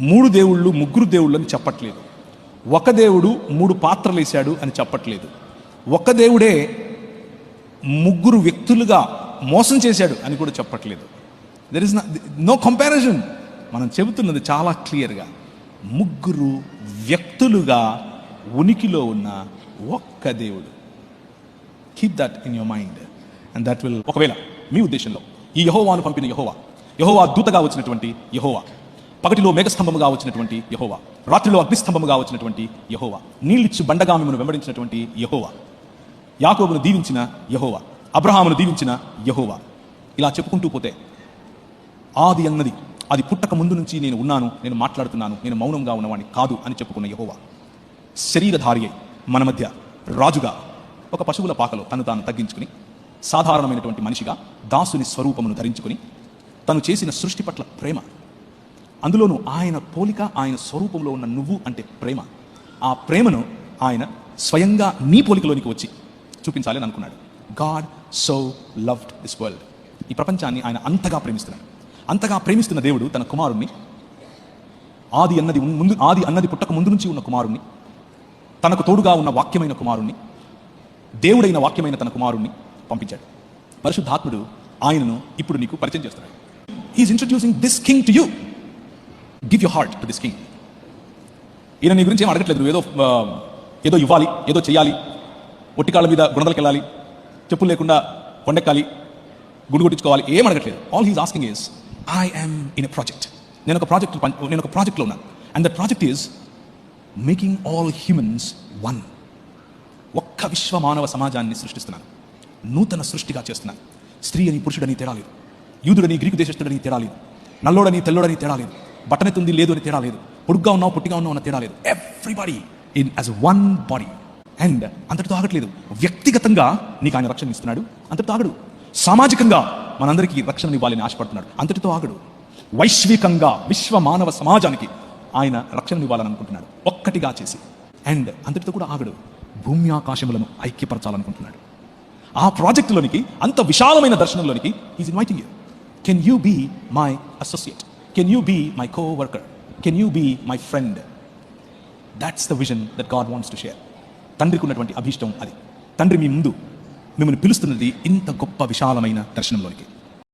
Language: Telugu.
మూడు దేవుళ్ళు ముగ్గురు దేవుళ్ళు అని చెప్పట్లేదు. ఒక దేవుడు మూడు పాత్రలు వేశాడు అని చెప్పట్లేదు. ఒక దేవుడే ముగ్గురు వ్యక్తులుగా మోసం చేశాడు అని కూడా చెప్పట్లేదు. There is no comparison. మనం చెబుతున్నది చాలా క్లియర్గా, ముగ్గురు వ్యక్తులుగా ఉనికిలో ఉన్న ఒక్క దేవుడు. Keep that in your mind and that will. ఒకవేళ మీ ఉద్దేశంలో ఈ యెహోవాను పంపిన యెహోవా దూతగా వచ్చినటువంటి యెహోవా, పగటిలో మేఘస్తంభముగా వచ్చినటువంటి యెహోవా, రాత్రిలో అగ్నిస్తంభముగా వచ్చినటువంటి యెహోవా, నీళ్ళిచ్చు బండగా మిమ్మల్ని వెంబడించినటువంటి యెహోవా, యాకోబును దీవించిన యెహోవా, అబ్రహామును దీవించిన యెహోవా, ఇలా చెప్పుకుంటూ పోతే ఆది అన్నది, అది పుట్టక ముందు నుంచి నేను ఉన్నాను, నేను మాట్లాడుతున్నాను, నేను మౌనంగా ఉన్నవాడిని కాదు అని చెప్పుకున్న యెహోవా, శరీరధారి అయి మన మధ్య రాజుగా ఒక పశువుల పాకలో తను తాను తగ్గించుకుని సాధారణమైనటువంటి మనిషిగా దాసుని స్వరూపమును ధరించుకుని తను చేసిన సృష్టి పట్ల ప్రేమ, అందులోనూ ఆయన పోలిక, ఆయన స్వరూపంలో ఉన్న నువ్వు అంటే ప్రేమ, ఆ ప్రేమను ఆయన స్వయంగా నీ పోలికలోనికి వచ్చి చూపించాలి అని అనుకున్నాడు. God so loved this world. ఈ ప్రపంచాన్ని ఆయన అంతగా ప్రేమిస్తున్నాడు. అంతగా ప్రేమిస్తున్న దేవుడు తన కుమారుణ్ణి, ఆది అన్నది పుట్టక ముందు నుంచి ఉన్న కుమారుణ్ణి, తనకు తోడుగా ఉన్న వాక్యమైన కుమారుణ్ణి, దేవుడైన వాక్యమైన తన కుమారుణ్ణి పంపించాడు. పరిశుద్ధాత్ముడు ఆయనను ఇప్పుడు నీకు పరిచయం చేస్తున్నాడు. He is introducing this king to you. Give your heart to this king. ఈయన నీ గురించి ఏం అడగట్లేదు. ఏదో ఇవ్వాలి, ఏదో చేయాలి, ఒట్టికాళ్ళ మీద గుణదలకు వెళ్ళాలి, చెప్పులు లేకుండా కొండెక్కాలి, గుండు కొట్టించుకోవాలి, ఏం అడగట్లేదు. All he's asking is, I am in a project. నేను ఒక ప్రాజెక్ట్లో ఉన్నాను. And that project is making all humans one. ఒక్క విశ్వ మానవ సమాజాన్ని సృష్టిస్తున్నాను, నూతన సృష్టిగా చేస్తున్నాను. స్త్రీ అని పురుషుడని తేడా లేదు, యూదుడని గ్రీకు దేశస్థుడని తేడా లేదు, నల్లోడని తెల్లోడని తేడా లేదు, బట్టనెత్తుంది లేదు అని తేడా లేదు, పొడుగ్గా ఉన్నావు పొట్టిగా ఉన్నావు అన్న తేడా లేదు. Everybody in as one body. And అంతటితో ఆగట్లేదు. వ్యక్తిగతంగా నీకు ఆయన రక్షణ ఇస్తున్నాడు, అంతటితో ఆగడు. సామాజికంగా మనందరికీ రక్షణ ఇవ్వాలని ఆశపడుతున్నాడు, అంతటితో ఆగడు. వైశ్వికంగా విశ్వ మానవ సమాజానికి ఆయన రక్షణ ఇవ్వాలని అనుకుంటున్నాడు, ఒక్కటిగా చేసి. అండ్ అంతటితో కూడా ఆగడు. భూమి ఆకాశములను ఐక్యపరచాలనుకుంటున్నాడు. ఆ ప్రాజెక్టులోనికి, అంత విశాలమైన దర్శనంలోనికి is inviting you. Can you be my associate? Can you be my co-worker? Can you be my friend? That's the vision that God wants to share. తండ్రికి ఉన్నటువంటి అభీష్టం అది. తండ్రి మీ ముందు మిమ్మల్ని పిలుస్తున్నది ఇంత గొప్ప విశాలమైన దర్శనంలోనికి.